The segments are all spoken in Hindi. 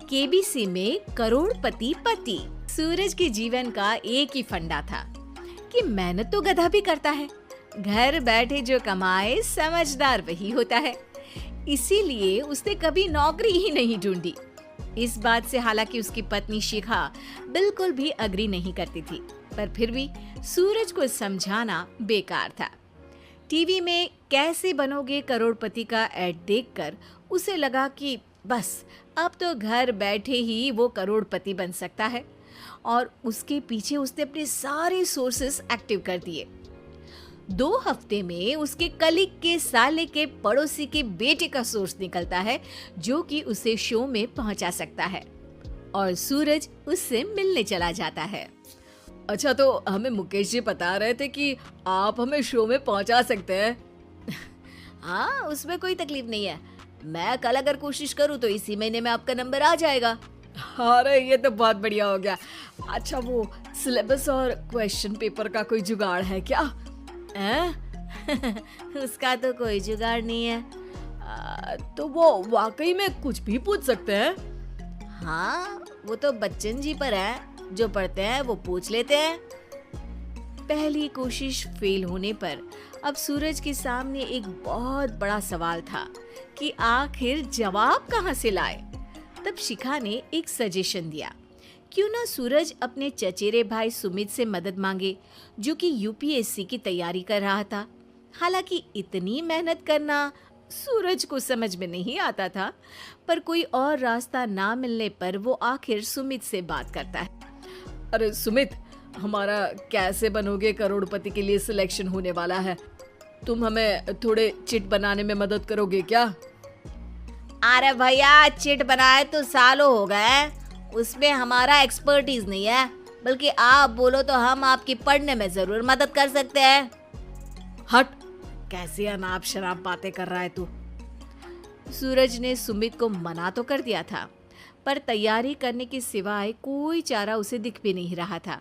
केबीसी में करोड़पति पति। सूरज के जीवन का एक ही फंडा था कि मेहनत तो गधा भी करता है, घर बैठे जो कमाए समझदार वही होता है। इसीलिए उसने कभी नौकरी ही नहीं ढूंढी। इस बात से हालांकि उसकी पत्नी शिखा बिल्कुल भी अग्री नहीं करती थी, पर फिर भी सूरज को समझाना बेकार था। टीवी में कैसे बनोगे करोड़पति का ऐड देखकर उसे लगा कि बस अब तो घर बैठे ही वो करोड़पति बन सकता है, और उसके पीछे उसने अपने सारे सोर्सेस एक्टिव कर दिए। 2 हफ्ते में उसके कलीग के साले के पड़ोसी के बेटे का सोर्स निकलता है जो कि उसे शो में पहुंचा सकता है, और सूरज उससे मिलने चला जाता है। अच्छा, तो हमें मुकेश जी बता रहे थे कि आप हमें शो में पहुंचा सकते हैं। हाँ, उसमें कोई तकलीफ नहीं है। मैं कल अगर कोशिश करूँ तो इसी महीने में आपका नंबर आ जाएगा। अरे ये तो बहुत बढ़िया हो गया। अच्छा, वो सिलेबस और क्वेश्चन पेपर का कोई जुगाड़ है क्या? उसका तो कोई जुगाड़ नहीं है। तो वो वाकई में कुछ भी पूछ सकते हैं? हाँ, वो तो बच्चन जी पर है, जो पढ़ते हैं वो पूछ लेते हैं। पहली कोशिश फेल होने पर अब सूरज के सामने एक बहुत बड़ा सवाल था कि आखिर जवाब कहाँ से लाए। तब शिखा ने एक सजेशन दिया, क्यों ना सूरज अपने चचेरे भाई सुमित से मदद मांगे, जो कि यूपीएससी की तैयारी कर रहा था। हालांकि इतनी मेहनत करना सूरज को समझ में नहीं आता था, पर कोई और रास्ता ना मिलने पर वो आखिर सुमित से बात करता है। अरे सुमित, हमारा कैसे बनोगे करोड़पति के लिए सिलेक्शन होने वाला है। तुम हमें थोड़े चिट बनाने में मदद करोगे क्या? अरे भैया, चिट बनाए तो सालों हो गए, उसमें हमारा एक्सपर्टीज नहीं है, बल्कि आप बोलो तो हम आपकी पढ़ने में जरूर मदद कर सकते हैं। हट, कैसी अनाप शनाप बातें कर रहा है तू। सूरज ने सुमित को मना तो कर दिया था, पर तैयारी करने के सिवाय कोई चारा उसे दिख भी नहीं रहा था,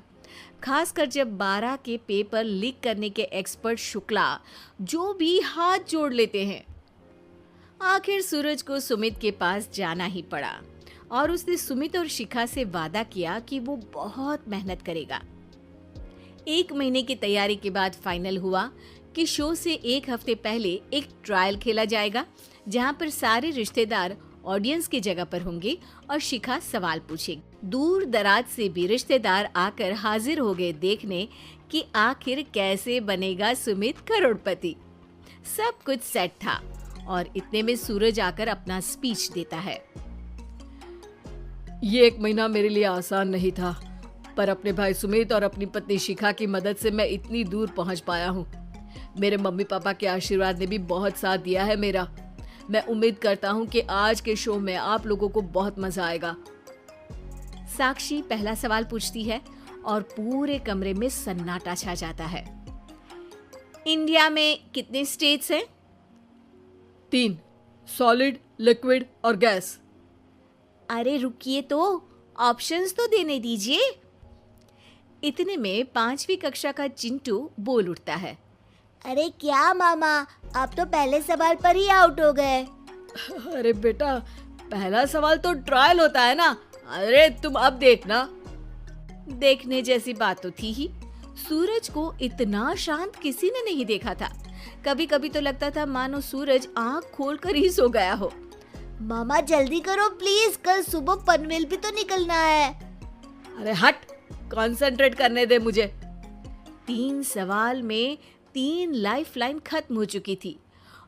खासकर जब 12 के पेपर लीक करने के एक्सपर्ट शुक्ला जो भी हाथ जोड़ लेते हैं। आखिर सूरज को सुमित के पास जाना ही पड़ा, और उसने सुमित और शिखा से वादा किया कि वो बहुत मेहनत करेगा। 1 महीने की तैयारी के बाद फाइनल हुआ कि शो से 1 हफ्ते पहले एक ट्रायल खेला जाएगा, जहां पर सारे रिश्तेदार ऑडियंस की जगह पर होंगे और शिखा सवाल पूछेगी। दूर दराज से भी रिश्तेदार आकर हाजिर हो गए देखने कि आखिर कैसे बनेगा सुमित करोड़पति। सब कुछ सेट था, और इतने में सूरज आकर अपना स्पीच देता है। ये 1 महीना मेरे लिए आसान नहीं था, पर अपने भाई सुमित और अपनी पत्नी शिखा की मदद से मैं इतनी दूर पहुंच पाया हूँ। मेरे मम्मी पापा के आशीर्वाद ने भी बहुत साथ दिया है मेरा। मैं उम्मीद करता हूँ कि आज के शो में आप लोगों को बहुत मजा आएगा। साक्षी पहला सवाल पूछती है और पूरे कमरे में सन्नाटा छा जाता है। इंडिया में कितने स्टेट्स हैं? 3, सॉलिड, लिक्विड और गैस। अरे रुकिए, तो ऑप्शंस तो देने दीजिए। इतने में 5वीं कक्षा का चिंटू बोल उठता है। अरे क्या मामा, आप तो पहले सवाल पर ही आउट हो गए। अरे बेटा, पहला सवाल तो ट्रायल होता है ना। अरे तुम अब देखना। देखने जैसी बात तो थी ही। सूरज को इतना शांत किसी ने नहीं देखा था। कभी कभी तो लगता था मानो सूरज आंख खोलकर ही सो गया हो। मामा जल्दी करो प्लीज, कल सुबह पनवेल भी तो निकलना है। अरे हट, कंसंट्रेट करने दे मुझे। 3 सवाल में 3 लाइफलाइन खत्म हो चुकी थी,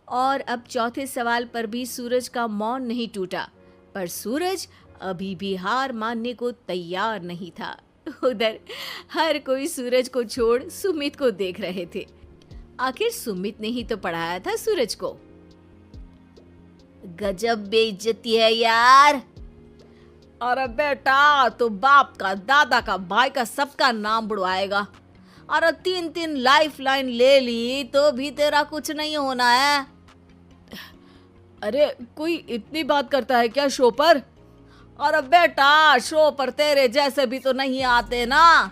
और अब चौथे सवाल पर भी सूरज का मौन नहीं टूटा। पर सूरज अभी भी हार मानने को तैयार नहीं था। उधर हर कोई सूरज को छोड़ सुमित को देख रहे थे। आखिर सुमित ने ही तो पढ़ाया था सूरज को। गजब बेइज्जती है यार। अरे बेटा, तो बाप का, दादा का, भाई का, सबका नाम बुड़वाएगा। अरे 3 लाइफलाइन ले ली तो भी तेरा कुछ नहीं होना है। अरे कोई इतनी बात करता है क्या शो पर? अरे बेटा, शो पर तेरे जैसे भी तो नहीं आते ना।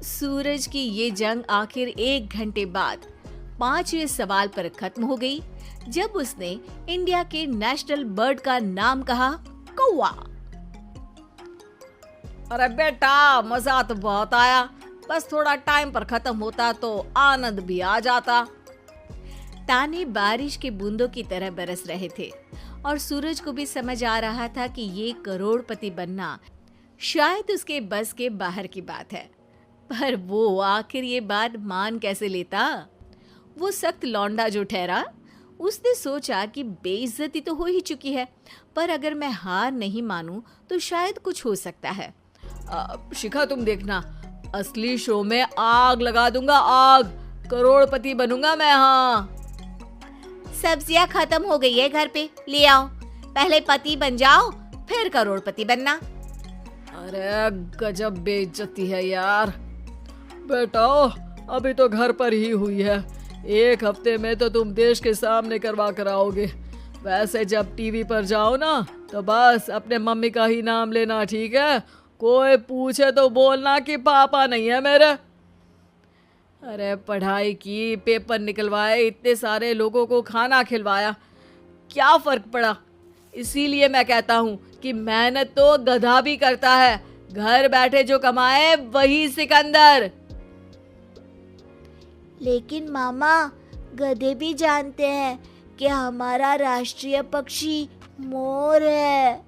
सूरज की ये जंग आखिर 1 घंटे बाद 5वें सवाल पर खत्म हो गई, जब उसने इंडिया के नेशनल बर्ड का नाम कहा, कौवा। अरे बेटा, मजा तो बहुत आया, बस थोड़ा टाइम पर खत्म होता तो आनंद भी आ जाता। ताने बारिश के बूंदों की तरह बरस रहे थे और सूरज को भी समझ आ रहा था कि ये करोड़पति बनना शायद उसके बस के बाहर की बात है। पर वो आखिर ये बात मान कैसे लेता? वो सख्त लौंडा जो ठहरा, उसने सोचा कि बेइज्जती तो हो ही चुकी है, पर अगर मैं हार नहीं मानूं तो शायद कुछ हो सकता है। शिखा, तुम देखना, असली शो में आग लगा दूंगा, आग, करोड़पति बनूंगा मैं। हाँ, सब्जियां खत्म हो गई है घर पे, ले आओ। पहले पति बन जाओ, फिर करोड़पति बनना। अरे गजब बेइज्जती है यार। बेटा, अभी तो घर पर ही हुई है, 1 हफ्ते में तो तुम देश के सामने करवा कर आओगे। वैसे जब टीवी पर जाओ ना तो बस अपने मम्मी का ही नाम लेना, ठीक है? कोई पूछे तो बोलना कि पापा नहीं है मेरे। अरे पढ़ाई की, पेपर निकलवाए, इतने सारे लोगों को खाना खिलवाया, क्या फर्क पड़ा? इसीलिए मैं कहता हूँ कि मेहनत तो गधा भी करता है, घर बैठे जो कमाए वही सिकंदर। लेकिन मामा, गधे भी जानते हैं कि हमारा राष्ट्रीय पक्षी मोर है।